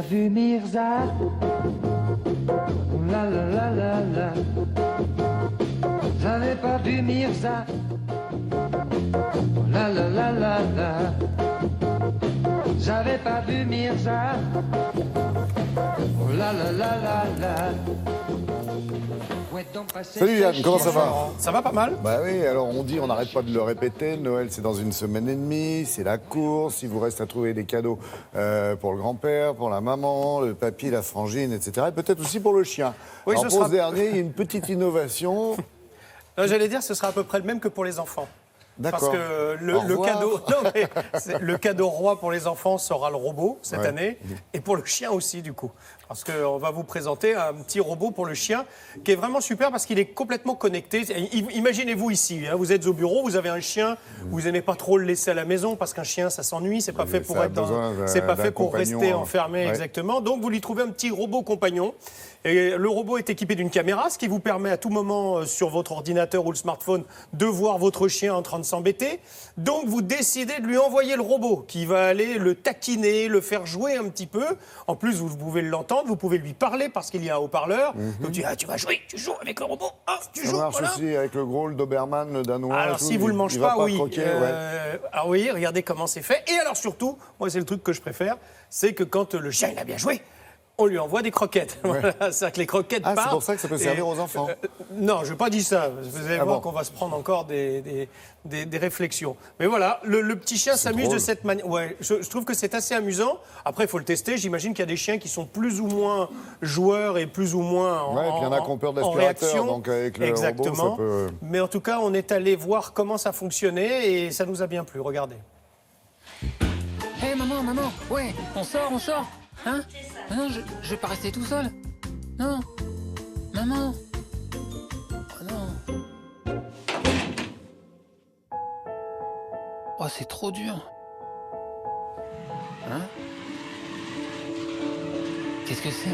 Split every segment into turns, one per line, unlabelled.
vu Mirza. La la la la la. J'avais pas vu Mirza. La la la la la. J'avais pas vu Mirza. La la la la la.
Salut Yann, comment ça va?
Ça va pas mal?
Bah oui, alors on dit, on n'arrête pas de le répéter, Noël c'est dans une semaine et demie, c'est la course, il vous reste à trouver des cadeaux pour le grand-père, pour la maman, le papy, la frangine, etc. Et peut-être aussi pour le chien.
Oui,
alors pour ce dernier, il y a une petite innovation.
J'allais dire, ce sera à peu près le même que pour les enfants. Parce
D'accord.
que
Au revoir.
le cadeau roi pour les enfants sera le robot cette année, et pour le chien aussi du coup. Parce qu'on va vous présenter un petit robot pour le chien qui est vraiment super parce qu'il est complètement connecté. Imaginez-vous ici, hein, vous êtes au bureau, vous avez un chien, vous n'aimez pas trop le laisser à la maison parce qu'un chien ça s'ennuie, c'est pas fait pour
ça a
être dans,
besoin
c'est pas
d'un
fait pour
compagnon,
rester
hein.
enfermé
Ouais.
exactement. Donc vous lui trouvez un petit robot compagnon. Et le robot est équipé d'une caméra, ce qui vous permet à tout moment sur votre ordinateur ou le smartphone de voir votre chien en train de s'embêter. Donc vous décidez de lui envoyer le robot qui va aller le taquiner, le faire jouer un petit peu. En plus, vous pouvez l'entendre, vous pouvez lui parler parce qu'il y a un haut-parleur. Donc tu vas jouer, tu joues avec le robot, ah, tu
Ça
joues,
marche
voilà.
aussi avec le gros, le Doberman, le Danois.
Alors
et tout,
si vous le mangez
il va
pas, oui.
croquer,
Alors oui, regardez comment c'est fait. Et alors surtout, moi c'est le truc que je préfère, c'est que quand le chien il a bien joué, on lui envoie des croquettes. Voilà, c'est-à-dire que les croquettes
Ah,
partent.
c'est pour ça que ça peut servir aux enfants.
Non, je n'ai pas dit ça. Vous allez voir qu'on va se prendre encore des réflexions. Mais voilà, le petit chien s'amuse
drôle.
de cette manière. Ouais, je trouve que c'est assez amusant. Après, il faut le tester. J'imagine qu'il y a des chiens qui sont plus ou moins joueurs et plus ou moins en,
Ouais, et puis il y en a qui ont peur de
en
l'aspirateur,
réaction.
donc avec le
Exactement.
robot, ça peut...
Mais en tout cas, on est allé voir comment ça fonctionnait et ça nous a bien plu. Regardez.
Hé maman, ouais, on sort. Hein? Non, je vais pas rester tout seul. Non. Maman. Oh non. Oh, c'est trop dur. Hein? Qu'est-ce que c'est?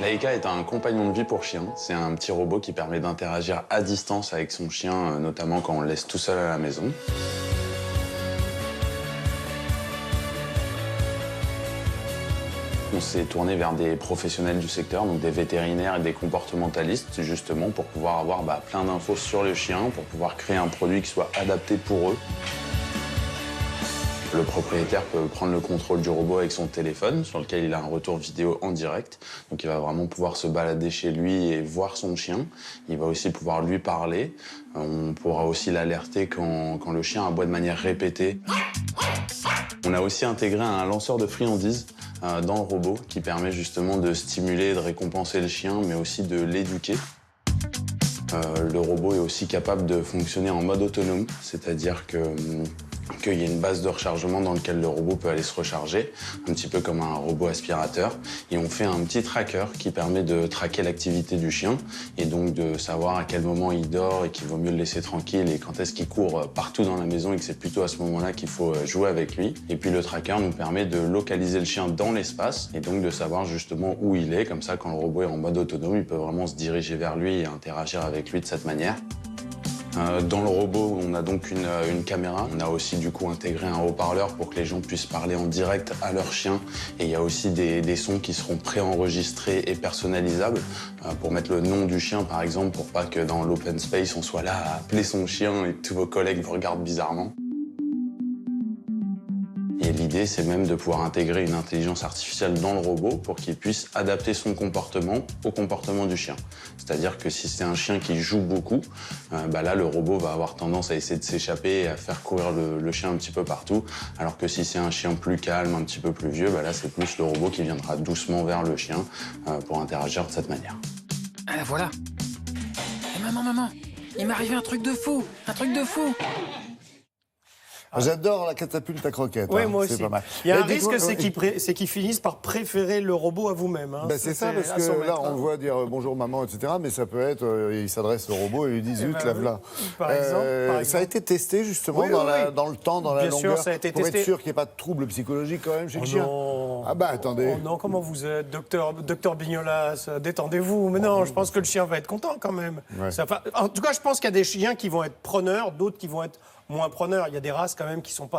Laika est un compagnon de vie pour chien. C'est un petit robot qui permet d'interagir à distance avec son chien, notamment quand on le laisse tout seul à la maison. On s'est tourné vers des professionnels du secteur, donc des vétérinaires et des comportementalistes, justement, pour pouvoir avoir plein d'infos sur le chien, pour pouvoir créer un produit qui soit adapté pour eux. Le propriétaire peut prendre le contrôle du robot avec son téléphone, sur lequel il a un retour vidéo en direct. Donc il va vraiment pouvoir se balader chez lui et voir son chien. Il va aussi pouvoir lui parler. On pourra aussi l'alerter quand le chien aboie de manière répétée. On a aussi intégré un lanceur de friandises dans le robot qui permet justement de stimuler et de récompenser le chien, mais aussi de l'éduquer. Le robot est aussi capable de fonctionner en mode autonome, c'est-à-dire qu'il y a une base de rechargement dans laquelle le robot peut aller se recharger, un petit peu comme un robot aspirateur. Et on fait un petit tracker qui permet de traquer l'activité du chien et donc de savoir à quel moment il dort et qu'il vaut mieux le laisser tranquille et quand est-ce qu'il court partout dans la maison et que c'est plutôt à ce moment-là qu'il faut jouer avec lui. Et puis le tracker nous permet de localiser le chien dans l'espace et donc de savoir justement où il est. Comme ça, quand le robot est en mode autonome, il peut vraiment se diriger vers lui et interagir avec lui de cette manière. Dans le robot, on a donc une caméra. On a aussi du coup intégré un haut-parleur pour que les gens puissent parler en direct à leur chien. Et il y a aussi des sons qui seront préenregistrés et personnalisables pour mettre le nom du chien, par exemple, pour pas que dans l'open space, on soit là à appeler son chien et que tous vos collègues vous regardent bizarrement. Et l'idée, c'est même de pouvoir intégrer une intelligence artificielle dans le robot pour qu'il puisse adapter son comportement au comportement du chien. C'est-à-dire que si c'est un chien qui joue beaucoup, là, le robot va avoir tendance à essayer de s'échapper et à faire courir le chien un petit peu partout. Alors que si c'est un chien plus calme, un petit peu plus vieux, là, c'est plus le robot qui viendra doucement vers le chien pour interagir de cette manière.
Ah, voilà. Hé maman, il m'est arrivé un truc de fou.
J'adore la catapulte à croquettes.
Oui,
hein,
moi
c'est
aussi.
pas mal.
Il y a un
Et
risque,
dites-moi,
c'est qu'ils finissent par préférer le robot à vous-même. Hein.
c'est ça, parce que là, on le voit dire bonjour maman, etc. Mais ça peut être, il s'adresse au robot et lui dit zut, lave-la.
Par exemple.
Ça a été testé justement
Oui,
dans le temps, dans la
Bien sûr,
longueur,
ça a été
pour
testé.
être sûr qu'il n'y ait pas de troubles psychologiques quand même chez le chien.
Non.
Ah bah attendez.
Oh non, comment vous êtes, docteur Bignolas, détendez-vous. Mais non, je pense que le chien va être content quand même.
Ouais.
En tout cas, je pense qu'il y a des chiens qui vont être preneurs, d'autres qui vont être moins preneurs. Il y a des races quand même qui sont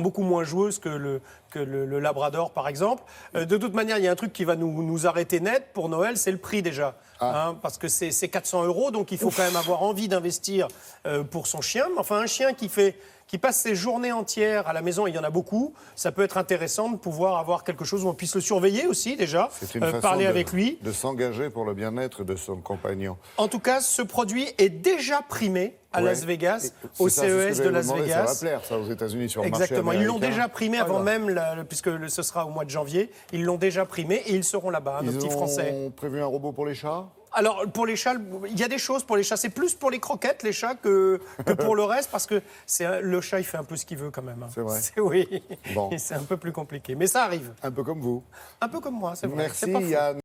beaucoup moins joueuses que le Labrador, par exemple. De toute manière, il y a un truc qui va nous arrêter net pour Noël, c'est le prix déjà. Parce que c'est 400 €, donc il faut quand même avoir envie d'investir pour son chien. Enfin, un chien qui passe ses journées entières à la maison, il y en a beaucoup, ça peut être intéressant de pouvoir avoir quelque chose où on puisse le surveiller aussi déjà,
C'est une façon
parler avec lui.
de s'engager pour le bien-être de son compagnon.
En tout cas, ce produit est déjà primé à
Ouais.
Las Vegas,
Et
au
c'est ça, c'est ce que
CES de
j'allais
Las
vous demander, Ça va
Vegas.
plaire, ça, aux États-Unis, sur le marché
Exactement, ils l'ont
américain.
déjà primé avant même, puisque ce sera au mois de janvier, ils l'ont déjà primé et ils seront là-bas, nos petits Français.
Ils ont prévu un robot pour les chats?
Alors, pour les chats, il y a des choses pour les chats. C'est plus pour les croquettes, les chats, que pour le reste, parce que le chat, il fait un peu ce qu'il veut quand même.
C'est vrai.
Oui,
Bon.
et c'est un peu plus compliqué. Mais ça arrive.
Un peu comme vous.
Un peu comme moi, c'est vrai.
Merci
C'est pas faux.
Yann.